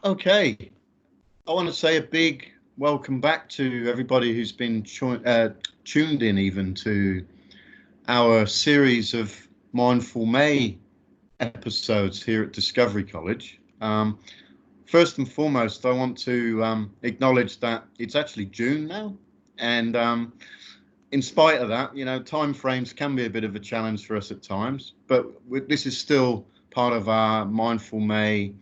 Okay, I want to say a big welcome back to everybody who's been tuned in even to our series of Mindful May episodes here at Discovery College. First and foremost, I want to acknowledge that it's actually June now, and in spite of that, time frames can be a bit of a challenge for us at times, but this is still part of our Mindful May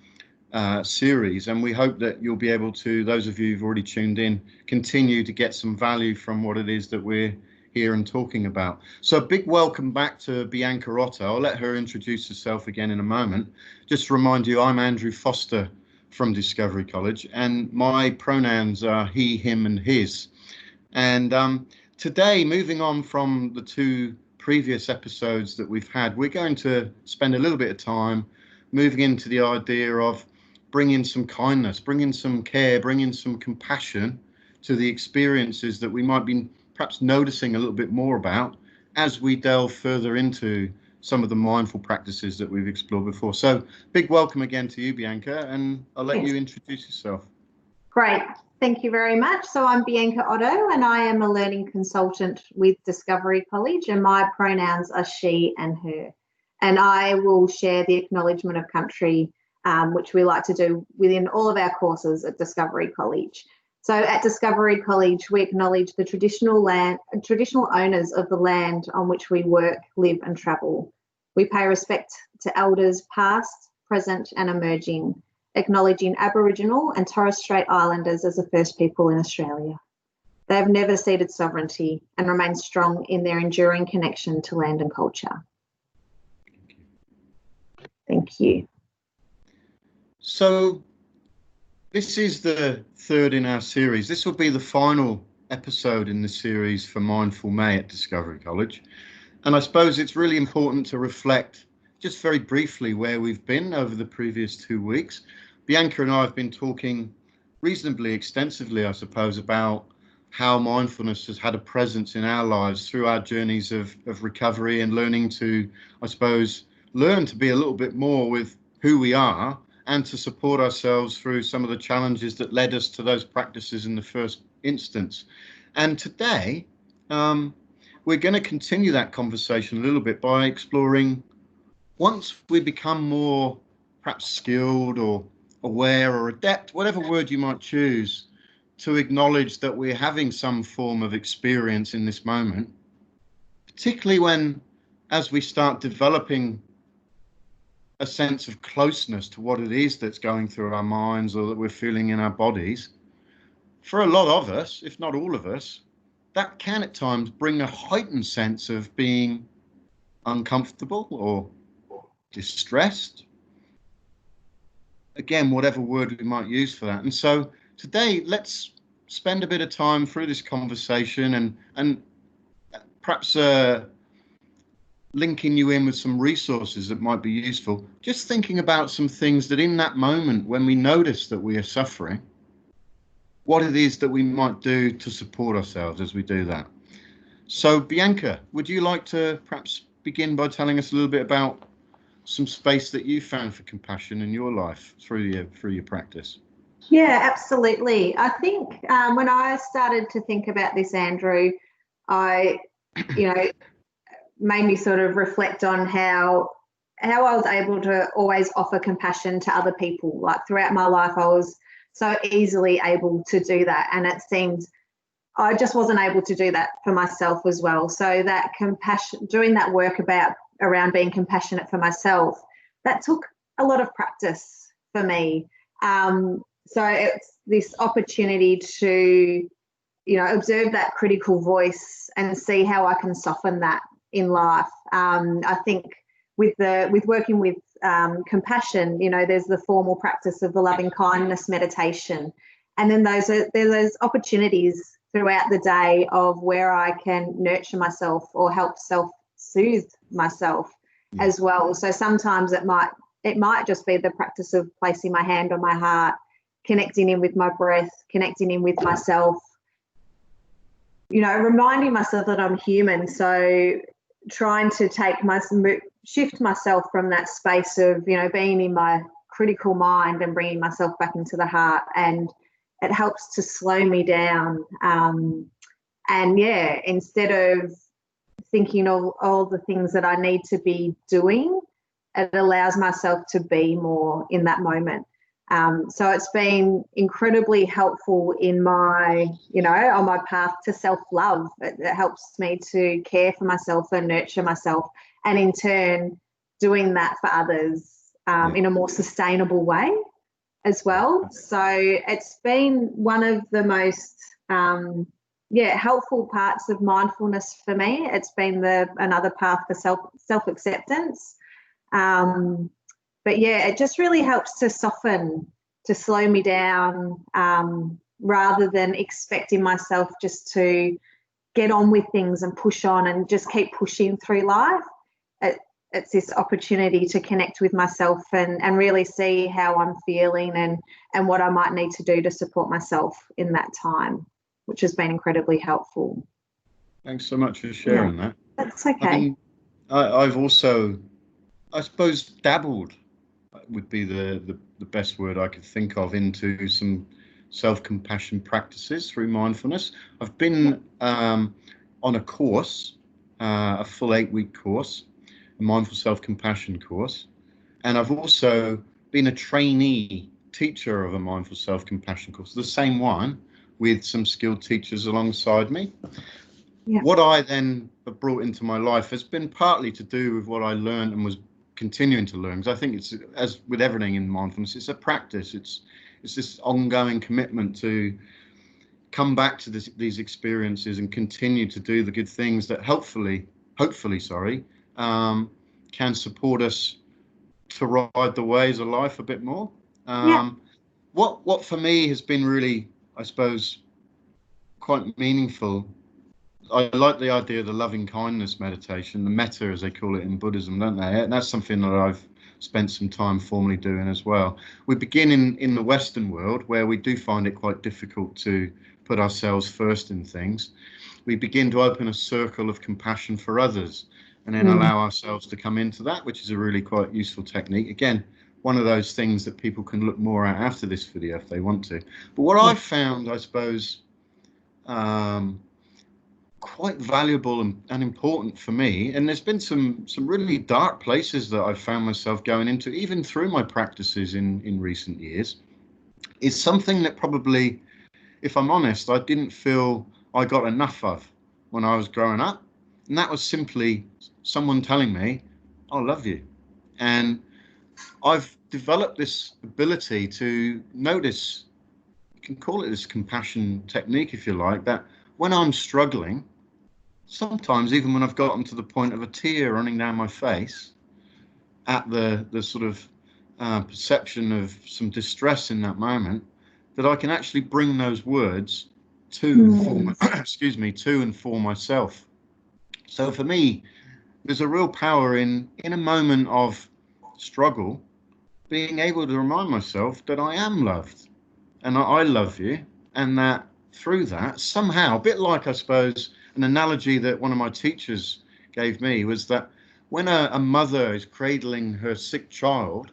series, and we hope that you'll be able to, those of you who've already tuned in, continue to get some value from what it is that we're here and talking about. So a big welcome back to Bianca Otto. I'll let her introduce herself again in a moment. Just to remind you, I'm Andrew Foster from Discovery College, and my pronouns are he, him, and his. And today, moving on from the two previous episodes that we've had, we're going to spend a little bit of time moving into the idea of bringing some kindness, bringing some care, bringing some compassion to the experiences that we might be perhaps noticing a little bit more about as we delve further into some of the mindful practices that we've explored before. So big welcome again to you, Bianca, and I'll let you introduce yourself. Great. Thank you very much. So I'm Bianca Otto, and I am a learning consultant with Discovery College, and my pronouns are she and her. And I will share the Acknowledgement of Country, which we like to do within all of our courses at Discovery College. So at Discovery College, we acknowledge the traditional owners of the land on which we work, live and travel. We pay respect to elders past, present and emerging, acknowledging Aboriginal and Torres Strait Islanders as the first people in Australia. They have never ceded sovereignty and remain strong in their enduring connection to land and culture. Thank you. So this is the third in our series. This will be the final episode in the series for Mindful May at Discovery College. And I suppose it's really important to reflect just very briefly where we've been over the previous 2 weeks. Bianca and I have been talking reasonably extensively, I suppose, about how mindfulness has had a presence in our lives through our journeys of recovery and learning to, I suppose, learn to be a little bit more with who we are and to support ourselves through some of the challenges that led us to those practices in the first instance. And today, we're going to continue that conversation a little bit by exploring, once we become more perhaps skilled or aware or adept, whatever word you might choose, to acknowledge that we're having some form of experience in this moment, particularly when, as we start developing a sense of closeness to what it is that's going through our minds or that we're feeling in our bodies. For a lot of us, if not all of us, that can at times bring a heightened sense of being uncomfortable or distressed. Again, whatever word we might use for that. And so today, let's spend a bit of time through this conversation and perhaps linking you in with some resources that might be useful, just thinking about some things that in that moment when we notice that we are suffering, what it is that we might do to support ourselves as we do that. So Bianca, would you like to perhaps begin by telling us a little bit about some space that you found for compassion in your life through your practice? Yeah, absolutely. I think when I started to think about this, Andrew, made me sort of reflect on how I was able to always offer compassion to other people. Like throughout my life, I was so easily able to do that. And it seemed I just wasn't able to do that for myself as well. So that compassion, doing that work around being compassionate for myself, that took a lot of practice for me. So it's this opportunity to, observe that critical voice and see how I can soften that in life. I think with working with compassion, there's the formal practice of the loving kindness meditation, and then there's those opportunities throughout the day of where I can nurture myself or help self-soothe myself as well. So sometimes it might just be the practice of placing my hand on my heart, connecting in with my breath, connecting in with myself, reminding myself that I'm human. So trying to shift myself from that space of, being in my critical mind and bringing myself back into the heart, and it helps to slow me down. And yeah, instead of thinking of all the things that I need to be doing, it allows myself to be more in that moment. So it's been incredibly helpful in my, on my path to self-love. It helps me to care for myself and nurture myself, and in turn doing that for others in a more sustainable way as well. So it's been one of the most helpful parts of mindfulness for me. It's been another path for self-acceptance. But yeah, it just really helps to soften, to slow me down, rather than expecting myself just to get on with things and push on and just keep pushing through life. It's this opportunity to connect with myself and really see how I'm feeling and what I might need to do to support myself in that time, which has been incredibly helpful. Thanks so much for sharing that. That's okay. I mean, I've also, I suppose, dabbled would be the best word I could think of, into some self-compassion practices through mindfulness. I've been on a course, a full 8-week course, a mindful self-compassion course, and I've also been a trainee teacher of a mindful self-compassion course, the same one, with some skilled teachers alongside me. Yeah. What I then have brought into my life has been partly to do with what I learned and was continuing to learn, because I think it's, as with everything in mindfulness, it's a practice. It's this ongoing commitment to come back to these experiences and continue to do the good things that hopefully, can support us to ride the waves of life a bit more. What for me has been really, I suppose, quite meaningful, I like the idea of the loving kindness meditation, the metta as they call it in Buddhism, don't they? And that's something that I've spent some time formally doing as well. We begin in the Western world, where we do find it quite difficult to put ourselves first in things. We begin to open a circle of compassion for others, and then allow ourselves to come into that, which is a really quite useful technique. Again, one of those things that people can look more at after this video if they want to. But what I found, I suppose, quite valuable and important for me, and there's been some really dark places that I've found myself going into, even through my practices in recent years, is something that probably, if I'm honest, I didn't feel I got enough of when I was growing up. And that was simply someone telling me, I love you. And I've developed this ability to notice, you can call it this compassion technique if you like, that when I'm struggling, sometimes even when I've gotten to the point of a tear running down my face at the sort of perception of some distress in that moment, that I can actually bring those words to and for myself. So for me, there's a real power in a moment of struggle, being able to remind myself that I am loved and I love you, and that through that, somehow, a bit like, I suppose, an analogy that one of my teachers gave me was that when a mother is cradling her sick child,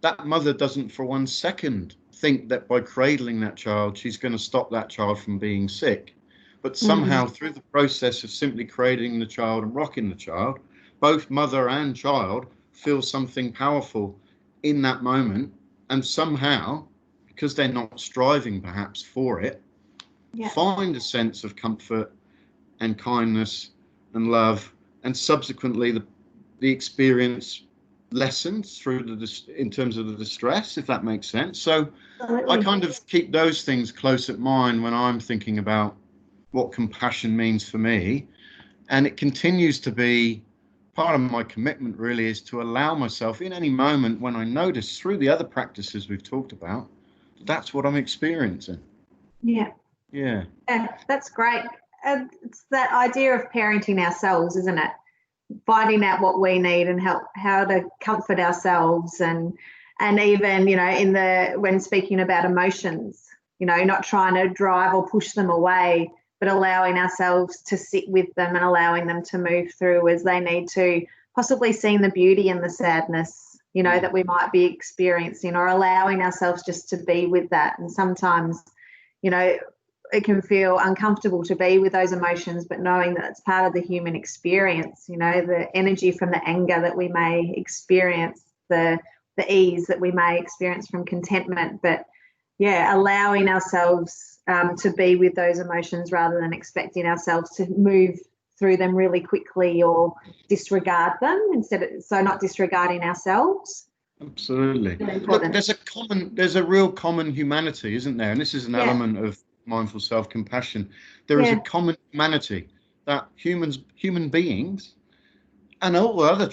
that mother doesn't for 1 second think that by cradling that child, she's going to stop that child from being sick. But somehow through the process of simply cradling the child and rocking the child, both mother and child feel something powerful in that moment. And somehow, because they're not striving perhaps for it, find a sense of comfort and kindness and love, and subsequently the experience lessens through in terms of the distress, if that makes sense. So I kind of keep those things close at mind when I'm thinking about what compassion means for me, and it continues to be part of my commitment, really, is to allow myself in any moment when I notice through the other practices we've talked about, that's what I'm experiencing. Yeah, that's great. It's that idea of parenting ourselves, isn't it? Finding out what we need and how to comfort ourselves, and even, when speaking about emotions, not trying to drive or push them away, but allowing ourselves to sit with them and allowing them to move through as they need to, possibly seeing the beauty in the sadness that we might be experiencing, or allowing ourselves just to be with that. And sometimes, it can feel uncomfortable to be with those emotions, but knowing that it's part of the human experience, the energy from the anger that we may experience, the ease that we may experience from contentment, but allowing ourselves to be with those emotions rather than expecting ourselves to move through them really quickly or disregard them so not disregarding ourselves. Absolutely. Look, there's a real common humanity, isn't there? And this is an element of mindful self-compassion. There is a common humanity that human beings and all other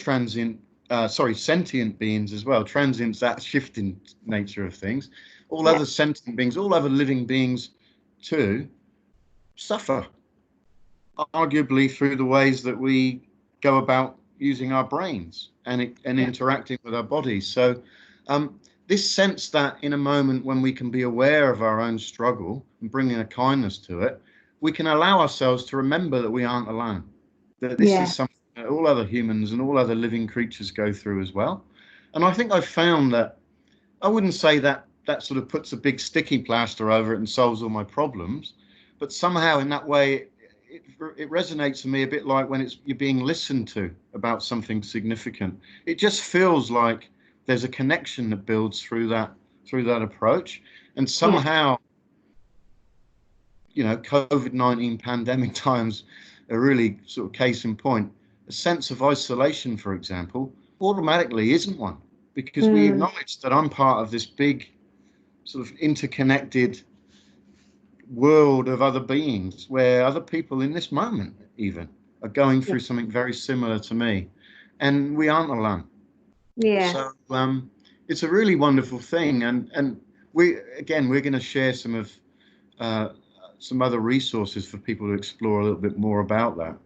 sentient beings as well. Transient's that shifting nature of things. All other sentient beings, all other living beings too, suffer, arguably through the ways that we go about using our brains and interacting with our bodies. So this sense that in a moment when we can be aware of our own struggle and bringing a kindness to it, we can allow ourselves to remember that we aren't alone, that this is something that all other humans and all other living creatures go through as well. And I think I've found that I wouldn't say that sort of puts a big sticky plaster over it and solves all my problems, but somehow in that way it resonates for me a bit like when you're being listened to about something significant. It just feels like there's a connection that builds through that approach. And somehow, COVID-19 pandemic times are really sort of case in point. A sense of isolation, for example, automatically isn't one, because we acknowledge that I'm part of this big sort of interconnected world of other beings where other people in this moment even are going through something very similar to me, and we aren't alone. So it's a really wonderful thing, and we're going to share some other resources for people to explore a little bit more about that.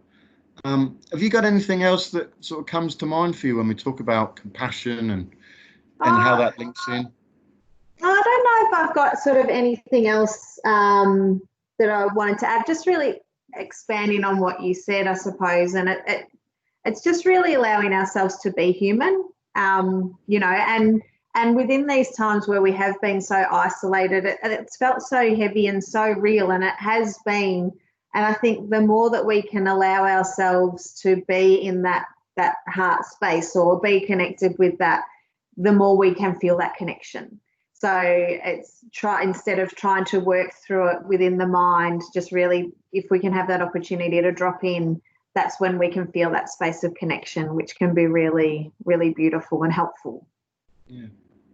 Have you got anything else that sort of comes to mind for you when we talk about compassion and how that links in? I don't know if I've got sort of anything else that I wanted to add, just really expanding on what you said, I suppose. And it's just really allowing ourselves to be human, and within these times where we have been so isolated, it's felt so heavy and so real, and it has been. And I think the more that we can allow ourselves to be in that heart space or be connected with that, the more we can feel that connection. So it's instead of trying to work through it within the mind, just really, if we can have that opportunity to drop in, that's when we can feel that space of connection, which can be really, really beautiful and helpful.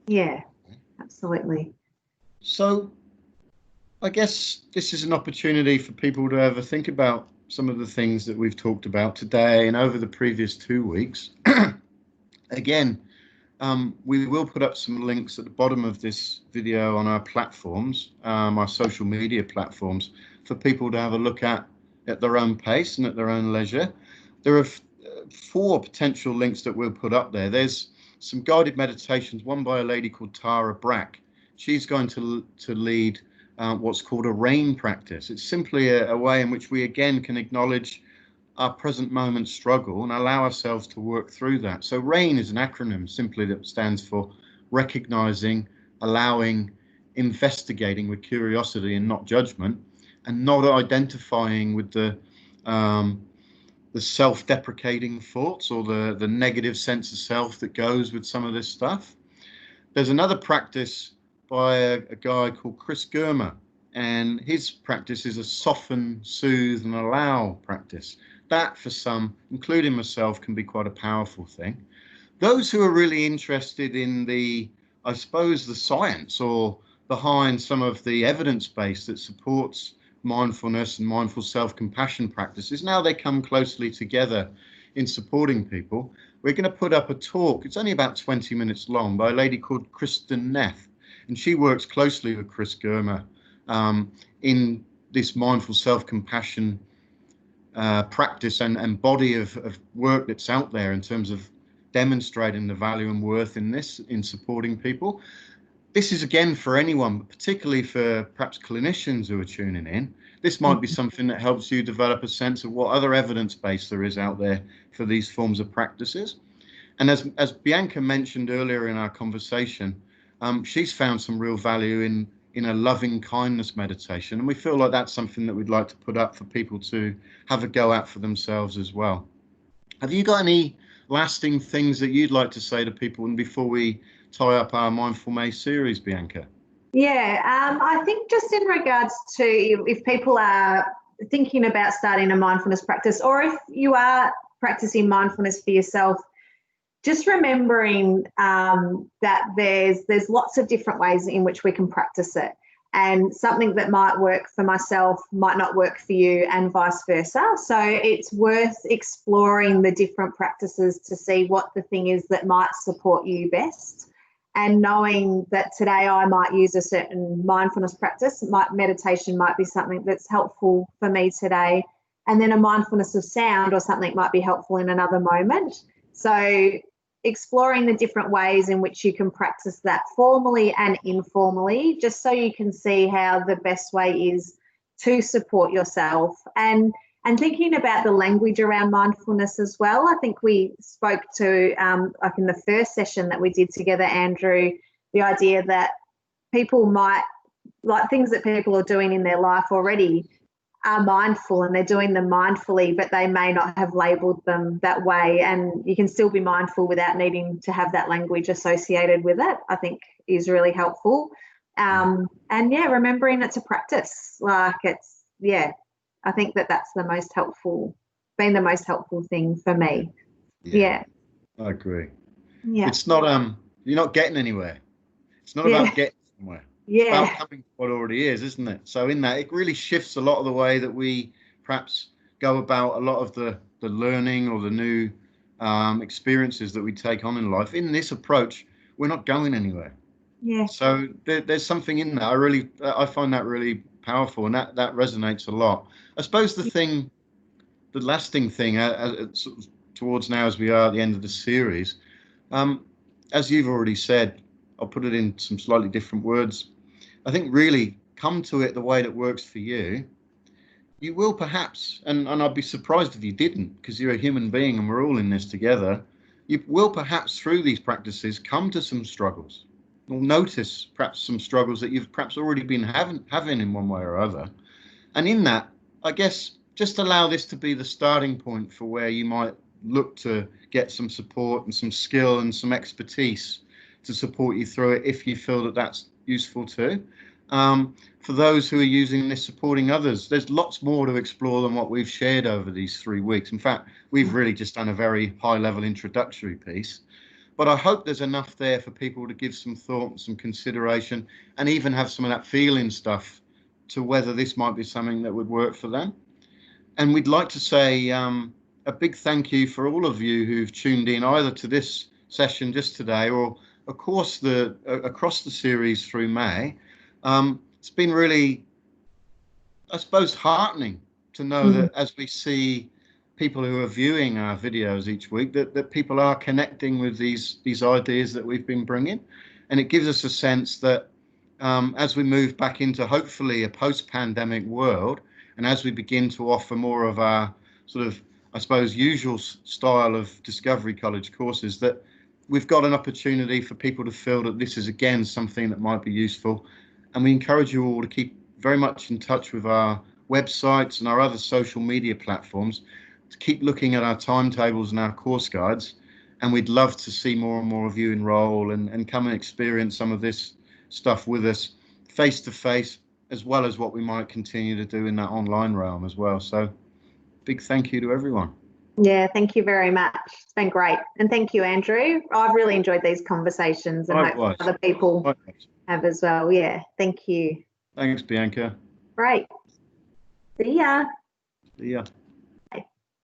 Yeah, absolutely. So I guess this is an opportunity for people to have a think about some of the things that we've talked about today and over the previous 2 weeks. Again, we will put up some links at the bottom of this video on our platforms, our social media platforms, for people to have a look at their own pace and at their own leisure. There are 4 potential links that we'll put up there. There's some guided meditations, one by a lady called Tara Brack. She's going to lead what's called a RAIN practice. It's simply a way in which we again can acknowledge our present moment struggle and allow ourselves to work through that. So RAIN is an acronym simply that stands for recognizing, allowing, investigating with curiosity and not judgment, and not identifying with the self-deprecating thoughts or the negative sense of self that goes with some of this stuff. There's another practice by a guy called Chris Germer, and his practice is a soften, soothe, and allow practice. That, for some, including myself, can be quite a powerful thing. Those who are really interested in the science or behind some of the evidence base that supports mindfulness and mindful self-compassion practices, now they come closely together in supporting people. We're going to put up a talk, it's only about 20 minutes long, by a lady called Kristen Neff, and she works closely with Chris Germer in this mindful self-compassion practice and body of work that's out there in terms of demonstrating the value and worth in this, in supporting people. This is again for anyone, but particularly for perhaps clinicians who are tuning in. This might be something that helps you develop a sense of what other evidence base there is out there for these forms of practices. And as Bianca mentioned earlier in our conversation, she's found some real value in a loving kindness meditation. And we feel like that's something that we'd like to put up for people to have a go at for themselves as well. Have you got any lasting things that you'd like to say to people and before we tie up our Mindful May series, Bianca? Yeah, I think just in regards to if people are thinking about starting a mindfulness practice, or if you are practicing mindfulness for yourself, just remembering that there's lots of different ways in which we can practice it. And something that might work for myself might not work for you, and vice versa. So it's worth exploring the different practices to see what the thing is that might support you best. And knowing that today I might use a certain mindfulness practice, meditation might be something that's helpful for me today. And then a mindfulness of sound or something might be helpful in another moment. So exploring the different ways in which you can practice that formally and informally, just so you can see how the best way is to support yourself. And thinking about the language around mindfulness as well. I think we spoke to, like in the first session that we did together, Andrew, the idea that people might, like things that people are doing in their life already are mindful and they're doing them mindfully, but they may not have labelled them that way. And you can still be mindful without needing to have that language associated with it, I think is really helpful. And yeah, remembering it's a practice. Like it's, yeah, I think that's the most helpful thing for me. Yeah. I agree. Yeah. It's not, you're not getting anywhere. It's not about getting somewhere. It's about coming to what already is, isn't it? So in that, it really shifts a lot of the way that we perhaps go about a lot of the learning or the new experiences that we take on in life. In this approach, we're not going anywhere. Yeah. So there's something in that. I find that really powerful, and that resonates a lot. I suppose the lasting thing, sort of towards now as we are at the end of the series, as you've already said, I'll put it in some slightly different words. I think really come to it the way that works for you. You will perhaps, and I'd be surprised if you didn't, because you're a human being and we're all in this together. You will perhaps through these practices come to some struggles. You'll notice perhaps some struggles that you've perhaps already been having in one way or other. And in that, I guess, just allow this to be the starting point for where you might look to get some support and some skill and some expertise to support you through it if you feel that that's useful too. For those who are using this, supporting others, there's lots more to explore than what we've shared over these 3 weeks. In fact, we've really just done a very high level introductory piece. But I hope there's enough there for people to give some thought and some consideration and even have some of that feeling stuff to whether this might be something that would work for them. And we'd like to say a big thank you for all of you who've tuned in either to this session just today or of course across the series through May. It's been really, I suppose, heartening to know that as we see people who are viewing our videos each week, that people are connecting with these ideas that we've been bringing. And it gives us a sense that as we move back into hopefully a post-pandemic world, and as we begin to offer more of our sort of, I suppose, usual style of Discovery College courses, that we've got an opportunity for people to feel that this is, again, something that might be useful. And we encourage you all to keep very much in touch with our websites and our other social media platforms, to keep looking at our timetables and our course guides. And we'd love to see more and more of you enroll and come and experience some of this stuff with us face to face, as well as what we might continue to do in that online realm as well. So big thank you to everyone. Yeah, thank you very much. It's been great. And thank you, Andrew. I've really enjoyed these conversations and hope other people have as well. Yeah, thank you. Thanks, Bianca. Great. See ya. See ya.